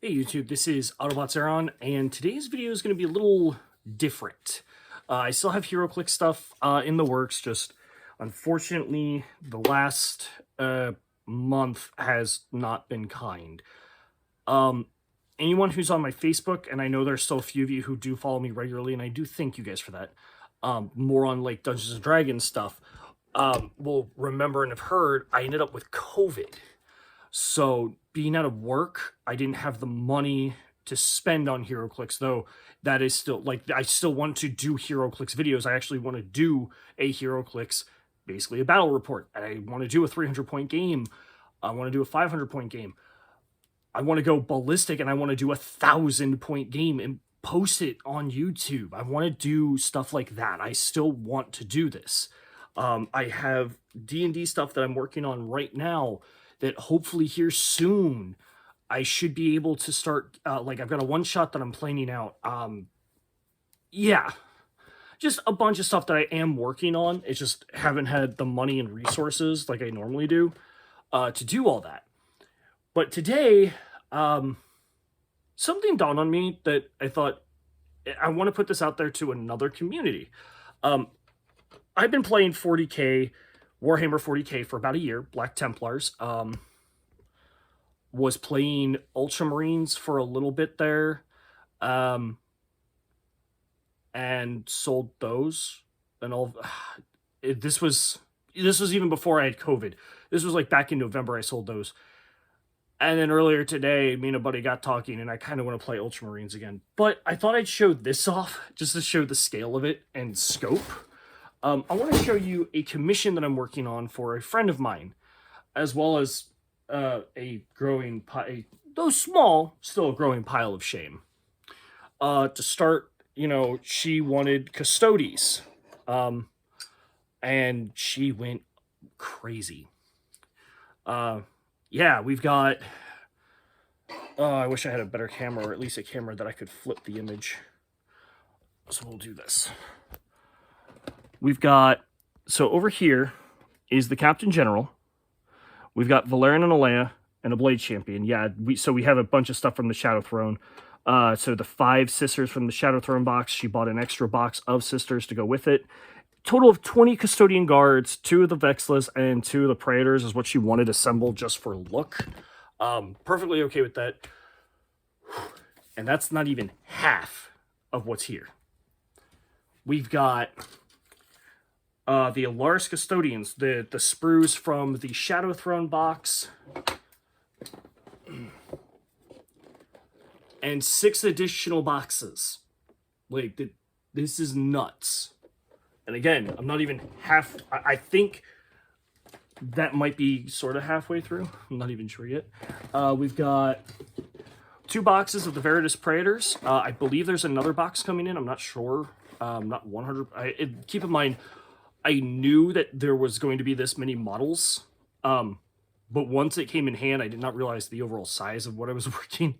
Hey YouTube, this is Autobots Aaron, and today's video is going to be a little different. I still have HeroClix stuff in the works, just unfortunately the last month has not been kind. Anyone who's on my Facebook, and I know there's still a few of you who do follow me regularly, and I do thank you guys for that, more on like Dungeons & Dragons stuff, will remember and have heard I ended up with COVID. So being out of work, I didn't have the money to spend on HeroClix, though that is still, like, I still want to do HeroClix videos. I actually want to do a HeroClix, basically a battle report. I want to do a 300-point game. I want to do a 500-point game. I want to go ballistic, and I want to do a 1,000-point game and post it on YouTube. I want to do stuff like that. I still want to do this. I have D&D stuff that I'm working on right now that hopefully here soon I should be able to start, like I've got a one-shot that I'm planning out. Yeah, just a bunch of stuff that I am working on. It's just haven't had the money and resources like I normally do to do all that. But today, something dawned on me that I thought, I want to put this out there to another community. I've been playing 40k, Warhammer 40k for about a year, Black Templars. Was playing Ultramarines for a little bit there, and sold those. And all this was even before I had COVID. This was like back in November I sold those. And then earlier today, me and a buddy got talking, and I kind of want to play Ultramarines again. But I thought I'd show this off just to show the scale of it and scope. I want to show you a commission that I'm working on for a friend of mine, as well as a growing though small, still a growing pile of shame. To start, you know, she wanted Custodes, and she went crazy. Yeah, we've got, I wish I had a better camera, or at least a camera that I could flip the image. So we'll do this. We've got, so over here is the Captain General. We've got Valerian and Alea and a Blade Champion. Yeah, so we have a bunch of stuff from the Shadow Throne. So the 5 sisters from the Shadow Throne box. She bought an extra box of sisters to go with it. Total of 20 Custodian Guards, 2 of the Vexlas, and 2 of the Praetors is what she wanted assembled just for look. Perfectly okay with that. And that's not even half of what's here. We've got the Alaris Custodians, the sprues from the Shadow Throne box, and 6 additional boxes. Like, this is nuts. And again, I'm not even half, I think that might be sort of halfway through. I'm not even sure yet. We've got 2 boxes of the Veritas Praetors. I believe there's another box coming in. I'm not sure. Not 100. Keep in mind, I knew that there was going to be this many models, but once it came in hand, I did not realize the overall size of what I was working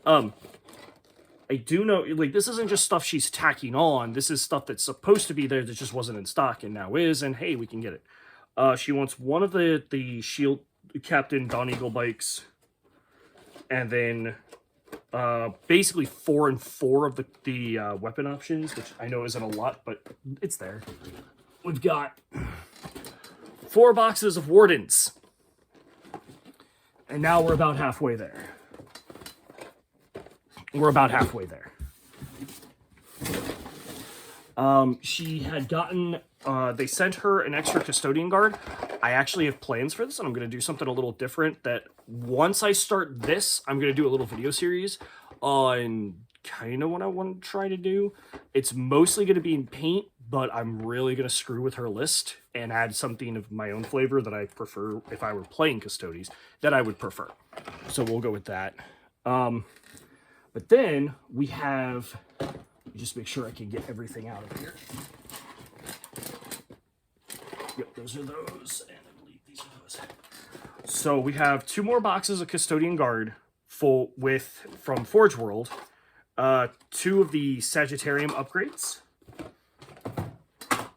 on. I do know, like, this isn't just stuff she's tacking on. This is stuff that's supposed to be there that just wasn't in stock and now is, and hey, we can get it. She wants one of the Shield Captain Dawn Eagle bikes, and then basically 4 and 4 of the weapon options, which I know isn't a lot, but it's there. We've got 4 boxes of Wardens. And now we're about halfway there. We're about halfway there. She had gotten, they sent her an extra Custodian Guard. I actually have plans for this, and I'm going to do something a little different, that once I start this, I'm going to do a little video series on kind of what I want to try to do. It's mostly going to be in paint, but I'm really going to screw with her list and add something of my own flavor that I prefer if I were playing Custodes, that I would prefer. So we'll go with that. But then we have, just make sure I can get everything out of here. Yep, those are those, and I believe these are those. So we have 2 more boxes of Custodian Guard from Forge World, 2 of the Sagittarium upgrades,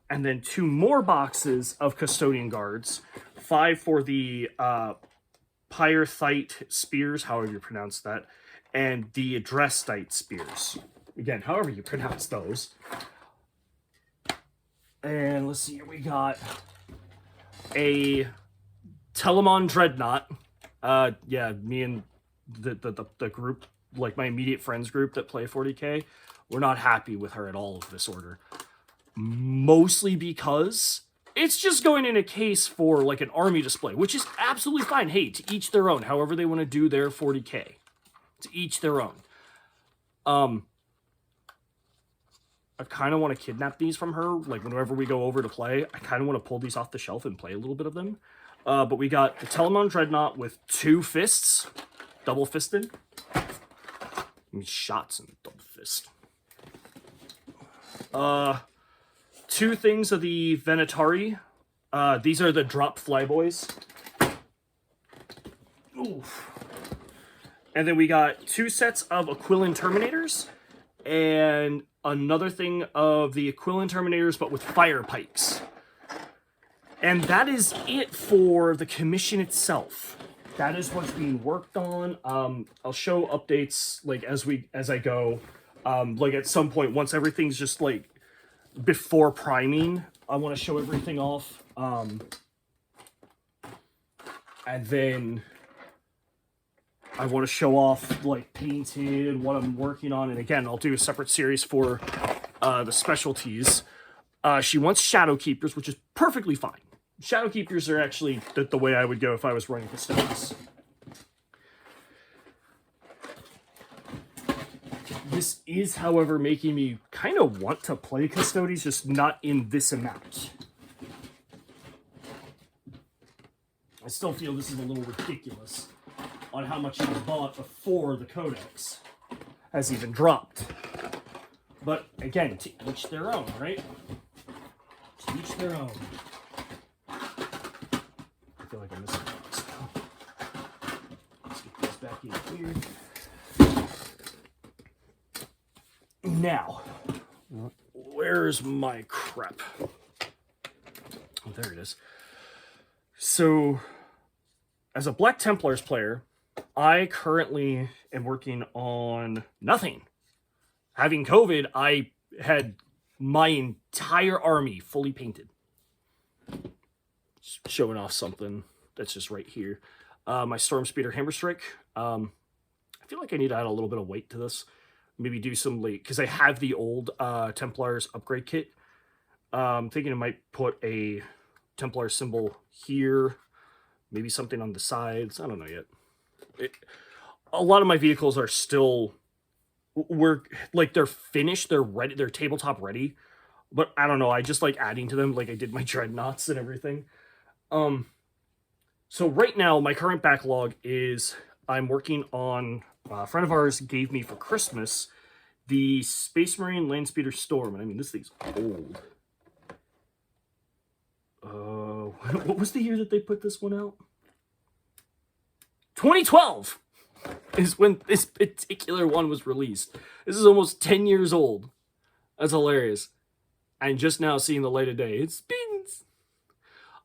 and then 2 more boxes of Custodian Guards, 5 for the Pyrethite Spears, however you pronounce that, and the Adrestite spears. Again, however you pronounce those. And let's see here, we got a Telemon Dreadnought. Yeah, me and the group, like my immediate friends group that play 40k, we're not happy with her at all of this order. Mostly because it's just going in a case for like an army display, which is absolutely fine. Hey, to each their own, however they want to do their 40k. To each their own. I kind of want to kidnap these from her. Like, whenever we go over to play, I kind of want to pull these off the shelf and play a little bit of them. But we got the Telemon Dreadnought with 2 fists. Double-fisted. Shots in double fist. 2 things of the Venatari. These are the drop flyboys. Oof. And then we got 2 sets of Aquilin Terminators. And another thing of the Aquilin Terminators, but with fire pikes. And that is it for the commission itself. That is what's being worked on. I'll show updates like as I go. Like at some point, once everything's just like before priming, I want to show everything off. And then I want to show off like painted, what I'm working on. And again, I'll do a separate series for the specialties. She wants Shadow Keepers, which is perfectly fine. Shadow Keepers are actually the way I would go if I was running Custodes. This is, however, making me kind of want to play Custodes, just not in this amount. I still feel this is a little ridiculous on how much it was bought before the Codex has even dropped. But again, to each their own, right? To each their own. I feel like I'm missing things. Let's get these back in here. Now, where's my crap? Oh, there it is. So, as a Black Templars player, I currently am working on nothing. Having COVID, I had my entire army fully painted. Just showing off something that's just right here. My Storm Speeder Hammerstrike. I feel like I need to add a little bit of weight to this. Maybe do some late, because I have the old Templars upgrade kit. I'm thinking I might put a Templar symbol here. Maybe something on the sides. I don't know yet. A lot of my vehicles are still, they're finished, they're ready, they're tabletop ready, but I don't know, I just like adding to them like I did my Dreadnoughts and everything. So right now, my current backlog is I'm working on, a friend of ours gave me for Christmas the Space Marine Landspeeder Storm, and I mean, this thing's old. What was the year that they put this one out? 2012 is when this particular one was released. This is almost 10 years old. That's hilarious. And just now seeing the light of day. It spins.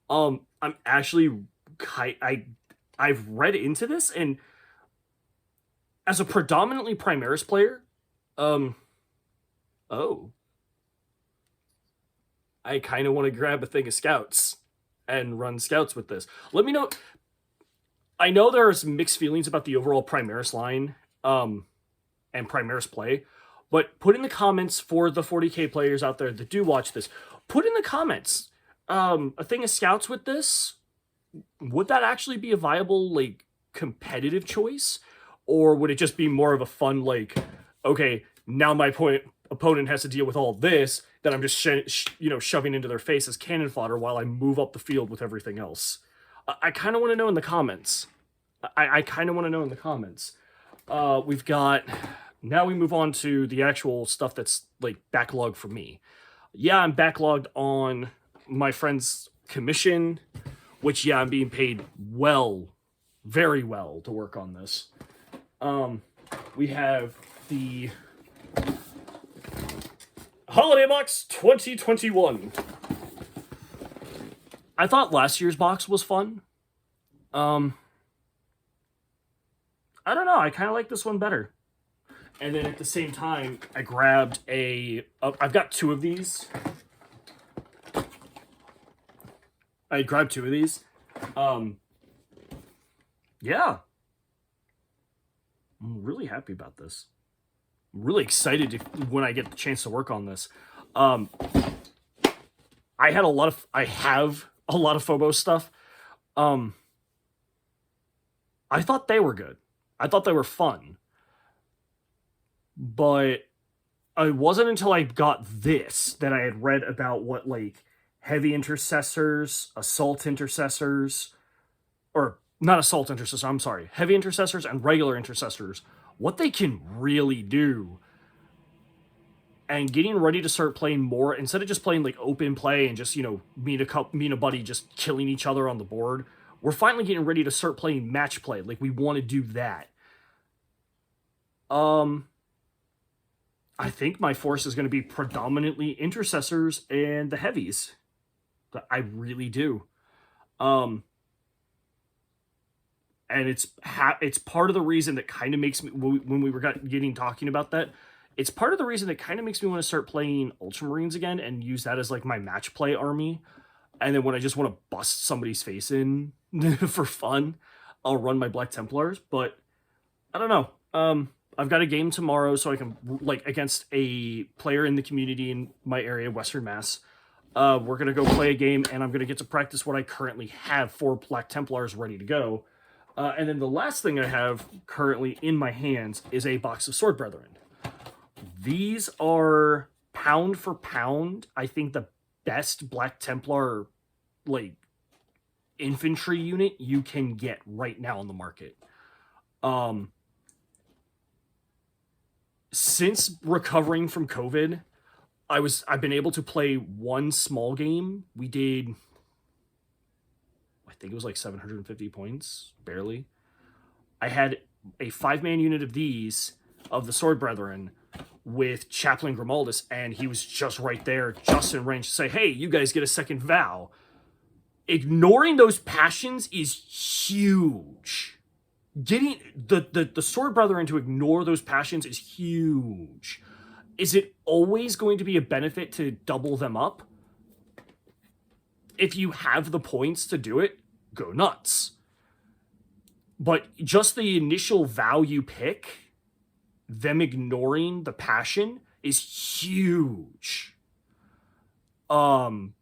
I'm actually, I've read into this, and as a predominantly Primaris player, I kind of want to grab a thing of scouts and run scouts with this. Let me know. I know there's mixed feelings about the overall Primaris line and Primaris play, but put in the comments for the 40k players out there that do watch this, put in the comments a thing of scouts with this. Would that actually be a viable, like, competitive choice? Or would it just be more of a fun, like, okay, now my opponent has to deal with all this that I'm just shoving into their face as cannon fodder while I move up the field with everything else? I kind of want to know in the comments. I kind of want to know in the comments. We've got... Now we move on to the actual stuff that's, like, backlog for me. Yeah, I'm backlogged on my friend's commission, which, yeah, I'm being paid well, very well to work on this. We have the Holiday Box 2021. I thought last year's box was fun. I don't know, I kind of like this one better. And then at the same time, I grabbed I've got 2 of these. I grabbed 2 of these. Yeah. I'm really happy about this. I'm really excited when I get the chance to work on this. I have a lot of Phobos stuff. I thought they were good. I thought they were fun. But it wasn't until I got this that I had read about what, like, heavy intercessors, assault intercessors, or not assault intercessors, I'm sorry, heavy intercessors and regular intercessors, what they can really do. And getting ready to start playing more, instead of just playing like open play and just, me and a buddy just killing each other on the board, we're finally getting ready to start playing match play. Like, we want to do that. I think my force is going to be predominantly intercessors and the heavies. I really do. And it's part of the reason that kind of makes me, when we were talking about that, it's part of the reason that kind of makes me want to start playing Ultramarines again and use that as like my match play army. And then when I just want to bust somebody's face in for fun, I'll run my Black Templars. But I don't know. I've got a game tomorrow, so I can, like, against a player in the community in my area, Western Mass. We're going to go play a game, and I'm going to get to practice what I currently have for Black Templars ready to go. And then the last thing I have currently in my hands is a box of Sword Brethren. These are, pound for pound, I think the best Black Templar, like, infantry unit you can get right now on the market. Since recovering from COVID, I've been able to play one small game. We did, I think it was like 750 points, barely. I had a 5-man unit of these, of the Sword Brethren, with Chaplain Grimaldus, and he was just right there, just in range to say, hey, you guys get a second vow. Ignoring those passions is huge. Getting the Sword Brethren to ignore those passions is huge. Is it always going to be a benefit to double them up? If you have the points to do it, go nuts. But just the initial vow you pick, them ignoring the passion, is huge. And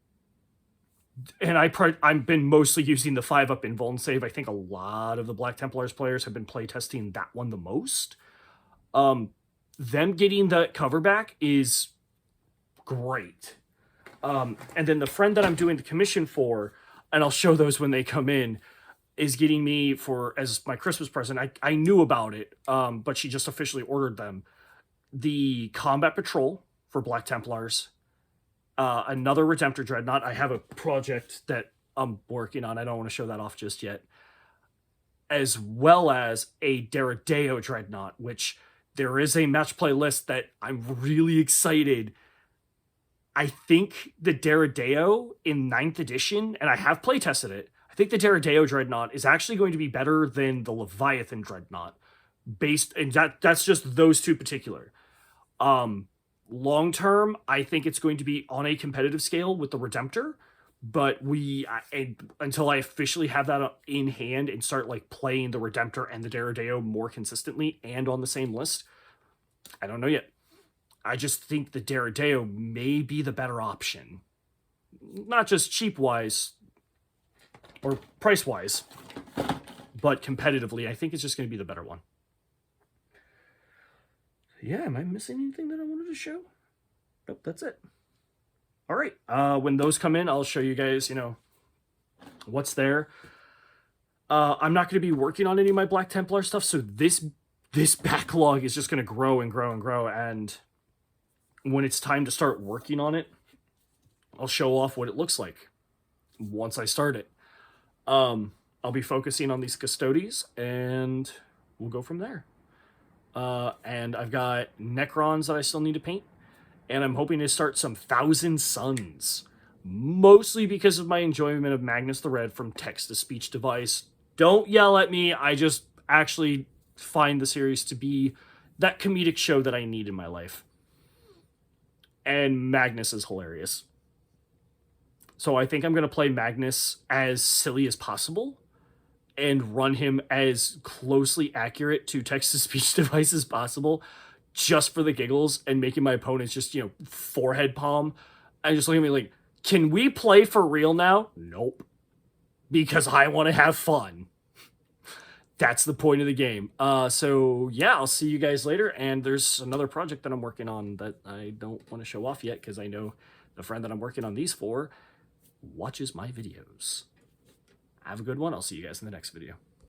I've been mostly using the 5-up Invuln save. I think a lot of the Black Templars players have been playtesting that one the most. Them getting the cover back is great. And then the friend that I'm doing the commission for, and I'll show those when they come in, is getting me as my Christmas present. I knew about it, but she just officially ordered them. The Combat Patrol for Black Templars. Another Redemptor Dreadnought. I have a project that I'm working on. I don't want to show that off just yet. As well as a Deredeo Dreadnought, which there is a match play list that I'm really excited. I think the Deredeo in 9th edition, and I have playtested it, I think the Deredeo Dreadnought is actually going to be better than the Leviathan Dreadnought. And that's just those two particular. Long term, I think it's going to be on a competitive scale with the Redemptor, but until I officially have that in hand and start like playing the Redemptor and the Deredeo more consistently and on the same list, I don't know yet. I just think the Deredeo may be the better option, not just cheap wise or price wise, but competitively. I think it's just going to be the better one. Yeah, am I missing anything that I wanted to show? Nope, that's it. All right, when those come in, I'll show you guys, what's there. I'm not going to be working on any of my Black Templar stuff, so this backlog is just going to grow and grow and grow, and when it's time to start working on it, I'll show off what it looks like once I start it. I'll be focusing on these Custodes, and we'll go from there. And I've got Necrons that I still need to paint, and I'm hoping to start some Thousand Suns, mostly because of my enjoyment of Magnus the Red from text-to-speech device. Don't yell at me, I just actually find the series to be that comedic show that I need in my life. And Magnus is hilarious. So I think I'm going to play Magnus as silly as possible and run him as closely accurate to text-to-speech device as possible, just for the giggles, and making my opponents just, forehead palm. And just looking at me like, can we play for real now? Nope. Because I want to have fun. That's the point of the game. So yeah, I'll see you guys later. And there's another project that I'm working on that I don't want to show off yet, because I know the friend that I'm working on these for watches my videos. Have a good one. I'll see you guys in the next video.